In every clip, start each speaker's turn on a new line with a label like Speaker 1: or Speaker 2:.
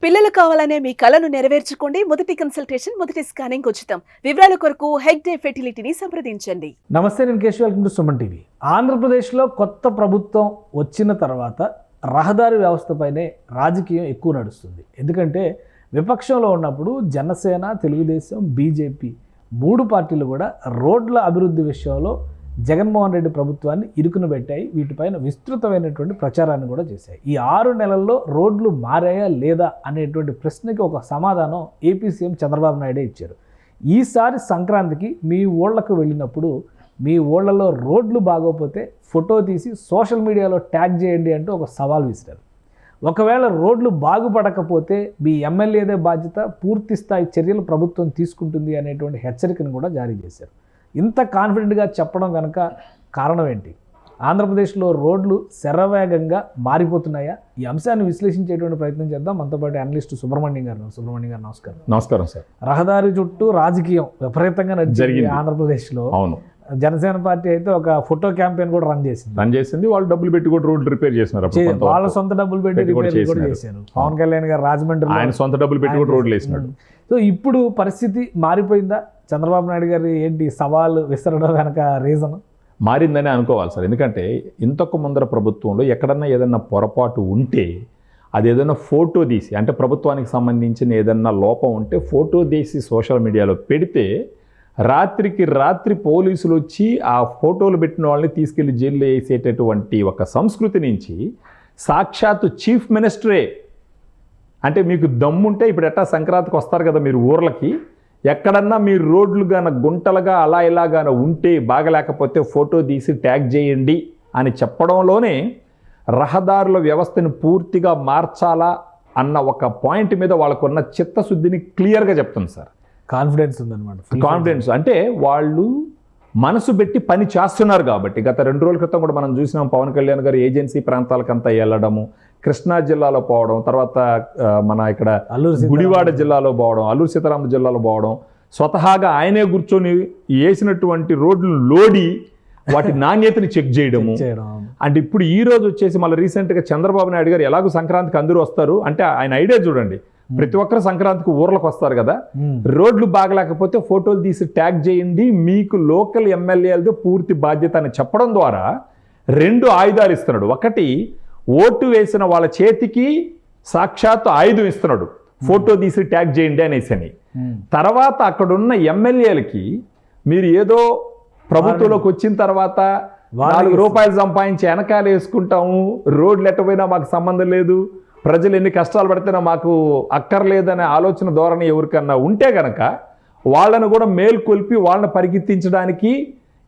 Speaker 1: పిల్లలు కావాలనే మీ కలను నెరవేర్చుకోండి. మొదటి కన్సల్టేషన్, మొదటి స్కానింగ్ ఉచితం. వివరాల కొరకు హెగ్డే ఫెర్టిలిటీని సంప్రదించండి.
Speaker 2: నమస్తే, నేను Keshav. Welcome to Suman TV. ఆంధ్రప్రదేశ్లో కొత్త ప్రభుత్వం వచ్చిన తర్వాత రహదారి వ్యవస్థపైనే రాజకీయం ఎక్కువ నడుస్తుంది. ఎందుకంటే విపక్షంలో ఉన్నప్పుడు జనసేన, తెలుగుదేశం, బీజేపీ మూడు పార్టీలు కూడా రోడ్ల అభివృద్ధి విషయంలో జగన్మోహన్ రెడ్డి ప్రభుత్వాన్ని ఇరుకున పెట్టాయి. వీటిపైన విస్తృతమైనటువంటి ప్రచారాన్ని కూడా చేశాయి. ఈ 6 నెలల్లో రోడ్లు మారాయా లేదా అనేటువంటి ప్రశ్నకి ఒక సమాధానం ఏపీ సీఎం చంద్రబాబు నాయుడే ఇచ్చారు. ఈసారి సంక్రాంతికి మీ ఊళ్ళకు వెళ్ళినప్పుడు మీ ఊళ్ళలో రోడ్లు బాగోపోతే ఫోటో తీసి సోషల్ మీడియాలో ట్యాగ్ చేయండి అంటూ ఒక సవాల్ విసిరారు. ఒకవేళ రోడ్లు బాగుపడకపోతే మీ ఎమ్మెల్యేదే బాధ్యత, పూర్తి స్థాయి చర్యలు ప్రభుత్వం తీసుకుంటుంది అనేటువంటి హెచ్చరికను కూడా జారీ చేశారు. ఇంత కాన్ఫిడెంట్గా చెప్పడం కనుక కారణం ఏంటి? ఆంధ్రప్రదేశ్లో రోడ్లు శరవేగంగా మారిపోతున్నాయా? ఈ అంశాన్ని విశ్లేషించేటువంటి ప్రయత్నం చేద్దాం. మనతో పాటు అనలిస్ట్ సుబ్రహ్మణ్యం గారు. నమస్కారం.
Speaker 3: నమస్కారం సార్.
Speaker 2: రహదారి చుట్టూ రాజకీయం విపరీతంగా జరిగింది ఆంధ్రప్రదేశ్లో.
Speaker 3: అవును.
Speaker 2: జనసేన పార్టీ అయితే ఒక ఫోటో క్యాంపెయిన్ కూడా రన్ చేసింది.
Speaker 3: వాళ్ళు డబ్బులు పెట్టి కూడా రోడ్లు రిపేర్ చేస్తున్నారు.
Speaker 2: వాళ్ళ సొంత డబ్బులు పెట్టి రిపేర్ కూడా చేశారు. పవన్ కళ్యాణ్ గారు రాజమండ్రి
Speaker 3: ఆయన సొంత డబ్బులు పెట్టి కూడా రోడ్లు వేసినాడు.
Speaker 2: సో ఇప్పుడు పరిస్థితి మారిపోయిందా? చంద్రబాబు నాయుడు గారు ఏంటి సవాలు విసరడం వెనక రీజన్?
Speaker 3: మారిందని అనుకోవాలి సార్. ఎందుకంటే ఇంతకు ముందర ప్రభుత్వంలో ఎక్కడన్నా ఏదన్నా పొరపాటు ఉంటే అది ఏదైనా ఫోటో తీసి, అంటే ప్రభుత్వానికి సంబంధించిన ఏదన్నా లోపం ఉంటే ఫోటో తీసి సోషల్ మీడియాలో పెడితే రాత్రికి రాత్రి పోలీసులు వచ్చి ఆ ఫోటోలు పెట్టిన వాళ్ళని తీసుకెళ్లి జైల్లో వేసేటటువంటి ఒక సంస్కృతి నుంచి సాక్షాత్తు చీఫ్ మినిస్టరే, అంటే మీకు దమ్ముంటే ఇప్పుడు ఎట్టా సంక్రాంతికి వస్తారు కదా మీరు ఊర్లకి, ఎక్కడన్నా మీరు రోడ్లు గాన గుంటలుగా అలా ఇలాగాన ఉంటే బాగలేకపోతే ఫోటో తీసి ట్యాగ్ చేయండి అని చెప్పడంలోనే రహదారుల వ్యవస్థను పూర్తిగా మార్చాలా అన్న ఒక పాయింట్ మీద వాళ్ళకున్న చిత్తశుద్ధిని క్లియర్గా చెప్తుంది సార్.
Speaker 2: కాన్ఫిడెన్స్ ఉందన్నమాట.
Speaker 3: కాన్ఫిడెన్స్ అంటే వాళ్ళు మనసు పెట్టి పని చేస్తున్నారు కాబట్టి. గత 2 రోజుల క్రితం కూడా మనం చూసినాం, పవన్ కళ్యాణ్ గారు ఏజెన్సీ ప్రాంతాలకంతా వెళ్ళడము, కృష్ణా జిల్లాలో పోవడం, తర్వాత మన ఇక్కడ గుడివాడ జిల్లాలో పోవడం, అల్లూరు సీతారామ జిల్లాలో పోవడం, స్వతహాగా ఆయనే కూర్చొని వేసినటువంటి రోడ్లు లోడి వాటి నాణ్యతని చెక్ చేయడము. అంటే ఇప్పుడు ఈ రోజు వచ్చేసి మళ్ళీ రీసెంట్గా చంద్రబాబు నాయుడు గారు ఎలాగో సంక్రాంతికి అందరూ వస్తారు అంటే ఆయన ఐడియా చూడండి, ప్రతి ఒక్కరు సంక్రాంతికి ఊర్లకు వస్తారు కదా, రోడ్లు బాగలేకపోతే ఫోటోలు తీసి ట్యాగ్ చేయండి, మీకు లోకల్ ఎమ్మెల్యేలతో పూర్తి బాధ్యత అని చెప్పడం ద్వారా 2 ఆయుధాలు ఇస్తున్నాడు. ఒకటి, ఓటు వేసిన వాళ్ళ చేతికి సాక్షాత్తు ఆయుధం ఇస్తున్నాడు, ఫోటో తీసి ట్యాగ్ చేయండి అనేసి. తర్వాత అక్కడున్న ఎమ్మెల్యేలకి మీరు ఏదో ప్రభుత్వంలోకి వచ్చిన తర్వాత 4 రూపాయలు సంపాదించి వెనకాల వేసుకుంటాము, రోడ్లు ఎట్టపోయినా మాకు సంబంధం లేదు, ప్రజలు ఎన్ని కష్టాలు పడితేనా మాకు అక్కర్లేదనే ఆలోచన ధోరణి ఎవరికన్నా ఉంటే కనుక వాళ్ళను కూడా మేల్కొల్పి వాళ్ళని పరిగెత్తించడానికి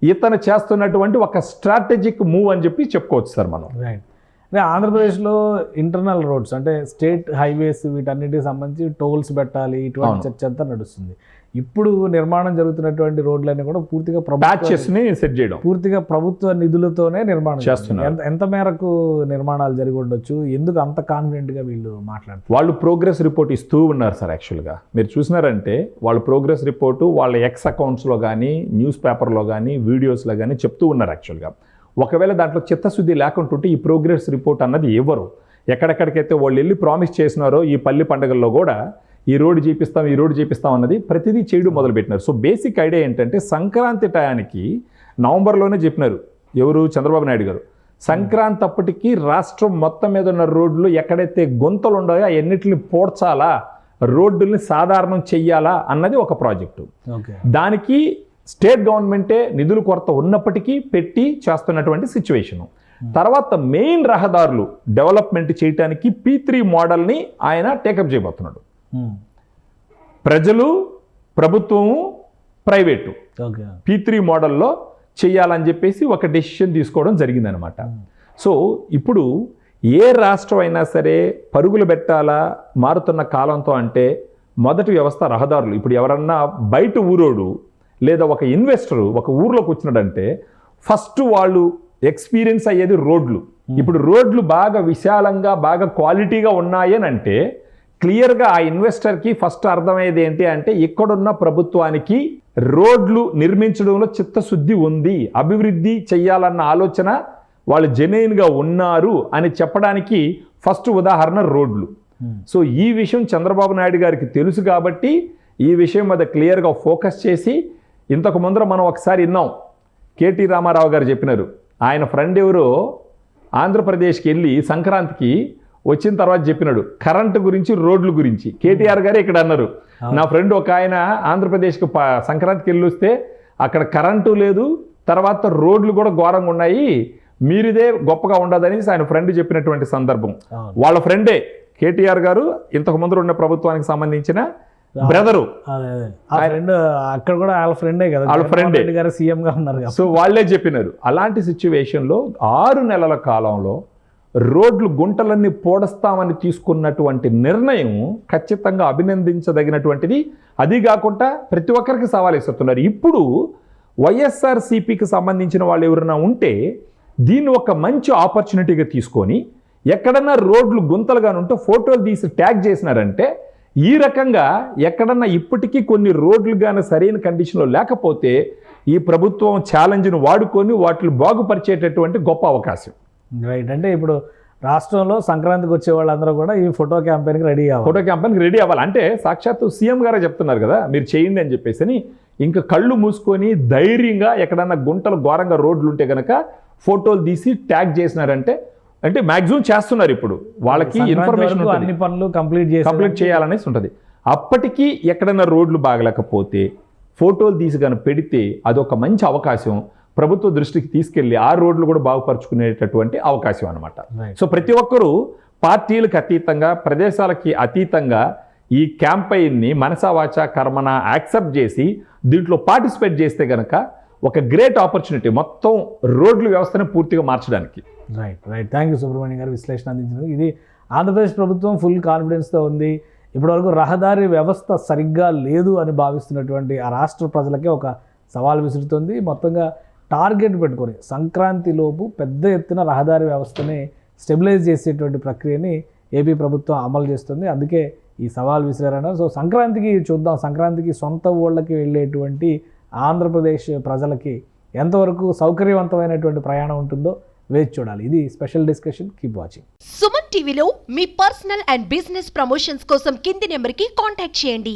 Speaker 3: ఇతను చేస్తున్నటువంటి ఒక స్ట్రాటజిక్ మూవ్ అని చెప్పి చెప్పుకోవచ్చు సార్ మనం.
Speaker 2: రైట్. అంటే ఆంధ్రప్రదేశ్లో ఇంటర్నల్ రోడ్స్ అంటే స్టేట్ హైవేస్ వీటన్నిటికి సంబంధించి టోల్స్ పెట్టాలి, ఇటువంటి చర్చ అంతా నడుస్తుంది. ఇప్పుడు నిర్మాణం జరుగుతున్నటువంటి రోడ్లన్నీ కూడా పూర్తిగా
Speaker 3: సెట్ చేయడం,
Speaker 2: పూర్తిగా ప్రభుత్వ నిధులతోనే నిర్మాణం చేస్తున్నారు. ఎంత మేరకు నిర్మాణాలు జరిగి ఉండొచ్చు? ఎందుకు అంత కాన్ఫిడెంట్గా వీళ్ళు మాట్లాడుతారు?
Speaker 3: వాళ్ళు ప్రోగ్రెస్ రిపోర్ట్ ఇస్తూ ఉన్నారు సార్. యాక్చువల్గా మీరు చూసినారంటే వాళ్ళు ప్రోగ్రెస్ రిపోర్టు వాళ్ళ ఎక్స్ అకౌంట్స్లో కానీ, న్యూస్ పేపర్లో కానీ, వీడియోస్లో కానీ చెప్తూ ఉన్నారు. యాక్చువల్గా ఒకవేళ దాంట్లో చిత్తశుద్ధి లేకుంటుంటే ఈ ప్రోగ్రెస్ రిపోర్ట్ అన్నది ఎవరు ఎక్కడెక్కడికైతే వాళ్ళు వెళ్ళి ప్రామిస్ చేసినారో ఈ పల్లి పండుగల్లో కూడా ఈ రోడ్డు చేపిస్తాం అన్నది ప్రతిదీ చేయడం మొదలుపెట్టినారు. సో బేసిక్ ఐడియా ఏంటంటే సంక్రాంతి టయానికి నవంబర్లోనే చెప్పినారు ఎవరు, చంద్రబాబు నాయుడు గారు, సంక్రాంతి అప్పటికి రాష్ట్రం మొత్తం మీద ఉన్న రోడ్లు ఎక్కడైతే గుంతలు ఉన్నాయో అన్నిటిని పోడ్చాలా, రోడ్డుల్ని సాధారణం చెయ్యాలా అన్నది ఒక ప్రాజెక్టు. దానికి స్టేట్ గవర్నమెంటే నిధుల కొరత ఉన్నప్పటికీ పెట్టి చేస్తున్నటువంటి సిచ్యువేషను. తర్వాత మెయిన్ రహదారులు డెవలప్మెంట్ చేయడానికి P3 మోడల్ని ఆయన టేకప్ చేయబోతున్నాడు. ప్రజలు, ప్రభుత్వము, ప్రైవేటు P3 మోడల్లో చేయాలని చెప్పేసి ఒక డెసిషన్ తీసుకోవడం జరిగిందనమాట. సో ఇప్పుడు ఏ రాష్ట్రం అయినా సరే పరుగులు పెట్టాలా మారుతున్న కాలంతో అంటే మొదటి వ్యవస్థ రహదారులు. ఇప్పుడు ఎవరన్నా బయట ఊరోడు లేదా ఒక ఇన్వెస్టరు ఒక ఊర్లోకి వచ్చినాడంటే ఫస్ట్ వాళ్ళు ఎక్స్పీరియన్స్ అయ్యేది రోడ్లు. ఇప్పుడు రోడ్లు బాగా విశాలంగా బాగా క్వాలిటీగా ఉన్నాయని అంటే క్లియర్గా ఆ ఇన్వెస్టర్కి ఫస్ట్ అర్థమయ్యేది ఏంటి అంటే ఇక్కడున్న ప్రభుత్వానికి రోడ్లు నిర్మించడంలో చిత్తశుద్ధి ఉంది, అభివృద్ధి చెయ్యాలన్న ఆలోచన వాళ్ళు జెన్యూన్గా ఉన్నారు అని చెప్పడానికి ఫస్ట్ ఉదాహరణ రోడ్లు. సో ఈ విషయం చంద్రబాబు నాయుడు గారికి తెలుసు కాబట్టి ఈ విషయం మీద క్లియర్గా ఫోకస్ చేసి, ఇంతకు ముందర మనం ఒకసారి విన్నాం, కేటీ రామారావు గారు చెప్పినారు, ఆయన ఫ్రెండ్ ఎవరో ఆంధ్రప్రదేశ్కి వెళ్ళి సంక్రాంతికి వచ్చిన తర్వాత చెప్పినాడు కరెంటు గురించి, రోడ్ల గురించి. కేటీఆర్ గారే ఇక్కడ అన్నారు, నా ఫ్రెండ్ ఒక ఆయన ఆంధ్రప్రదేశ్కి సంక్రాంతికి వెళ్ళి వస్తే అక్కడ కరెంటు లేదు, తర్వాత రోడ్లు కూడా ఘోరంగా ఉన్నాయి, మీరిదే గొప్పగా ఉండదని ఆయన ఫ్రెండ్ చెప్పినటువంటి సందర్భం. వాళ్ళ ఫ్రెండే కేటీఆర్ గారు, ఇంతకు ముందు ఉన్న ప్రభుత్వానికి సంబంధించిన బ్రదరు.
Speaker 2: అక్కడ కూడా వాళ్ళ ఫ్రెండే కదా,
Speaker 3: వాళ్ళ ఫ్రెండే
Speaker 2: గారు సీఎం గా ఉన్నారు.
Speaker 3: సో వాళ్ళే చెప్పినారు. అలాంటి సిచ్యువేషన్లో 6 నెలల కాలంలో రోడ్లు గుంటలన్నీ పోడస్తామని తీసుకున్నటువంటి నిర్ణయం ఖచ్చితంగా అభినందించదగినటువంటిది. అది కాకుండా ప్రతి ఒక్కరికి సవాల్ ఇస్తున్నారు. ఇప్పుడు వైఎస్ఆర్సీపీకి సంబంధించిన వాళ్ళు ఎవరైనా ఉంటే దీన్ని ఒక మంచి ఆపర్చునిటీగా తీసుకొని ఎక్కడన్నా రోడ్లు గుంతలుగా ఉంటే ఫోటోలు తీసి ట్యాగ్ చేసినారంటే, ఈ రకంగా ఎక్కడన్నా ఇప్పటికీ కొన్ని రోడ్లు కానీ సరైన కండిషన్లో లేకపోతే ఈ ప్రభుత్వం ఛాలెంజ్ను వాడుకొని వాటిని బాగుపరిచేటటువంటి గొప్ప అవకాశం.
Speaker 2: రైట్. అంటే ఇప్పుడు రాష్ట్రంలో సంక్రాంతికి వచ్చే వాళ్ళందరూ కూడా ఈ ఫోటో క్యాంపెయిన్కి రెడీ అవ్వాలి.
Speaker 3: ఫోటో క్యాంపెయిన్కి రెడీ అవ్వాలి. అంటే సాక్షాత్తు సీఎం గారే చెప్తున్నారు కదా, మీరు చేయండి అని చెప్పేసి. ఇంకా కళ్ళు మూసుకొని ధైర్యంగా ఎక్కడన్నా గుంటలు ఘోరంగా రోడ్లు ఉంటే కనుక ఫోటోలు తీసి ట్యాగ్ చేసినారంటే, అంటే మ్యాక్సిమం చేస్తున్నారు ఇప్పుడు. వాళ్ళకి ఇన్ఫర్మేషన్
Speaker 2: అన్ని పనులు కంప్లీట్
Speaker 3: చేయాలనేసి ఉంటుంది. అప్పటికీ ఎక్కడైనా రోడ్లు బాగలేకపోతే ఫోటోలు తీసి కానీ పెడితే అదొక మంచి అవకాశం, ప్రభుత్వ దృష్టికి తీసుకెళ్లి ఆ రోడ్లు కూడా బాగుపరుచుకునేటటువంటి అవకాశం అనమాట. సో ప్రతి ఒక్కరూ పార్టీలకు అతీతంగా, ప్రదేశాలకి అతీతంగా ఈ క్యాంపెయిన్ని మనసా వాచా కర్మన యాక్సెప్ట్ చేసి దీంట్లో పార్టిసిపేట్ చేస్తే కనుక ఒక గ్రేట్ ఆపర్చునిటీ మొత్తం రోడ్ల వ్యవస్థను పూర్తిగా మార్చడానికి.
Speaker 2: రైట్. థ్యాంక్ యూ సుబ్రహ్మణ్యం గారు విశ్లేషణ అందించినందుకు. ఇది ఆంధ్రప్రదేశ్ ప్రభుత్వం ఫుల్ కాన్ఫిడెన్స్తో ఉంది. ఇప్పటివరకు రహదారి వ్యవస్థ సరిగ్గా లేదు అని భావిస్తున్నటువంటి ఆ రాష్ట్ర ప్రజలకే ఒక సవాల్ విసురుతుంది. మొత్తంగా టార్గెట్ పెట్టుకొని సంక్రాంతిలోపు పెద్ద ఎత్తున రహదారి వ్యవస్థని స్టెబిలైజ్ చేసేటువంటి ప్రక్రియని ఏపీ ప్రభుత్వం అమలు చేస్తుంది. అందుకే ఈ సవాల్ విసిరారన్నారు. సో సంక్రాంతికి చూద్దాం, సంక్రాంతికి సొంత ఊళ్ళకి వెళ్ళేటువంటి ఆంధ్రప్రదేశ్ ప్రజలకి ఎంతవరకు సౌకర్యవంతమైనటువంటి ప్రయాణం ఉంటుందో వేచి చూడాలి. ఇది special discussion. Keep watching.
Speaker 4: Suman టీవీలో మీ పర్సనల్ అండ్ బిజినెస్ ప్రమోషన్స్ కోసం కింది నెంబర్కి కాంటాక్ట్ చేయండి.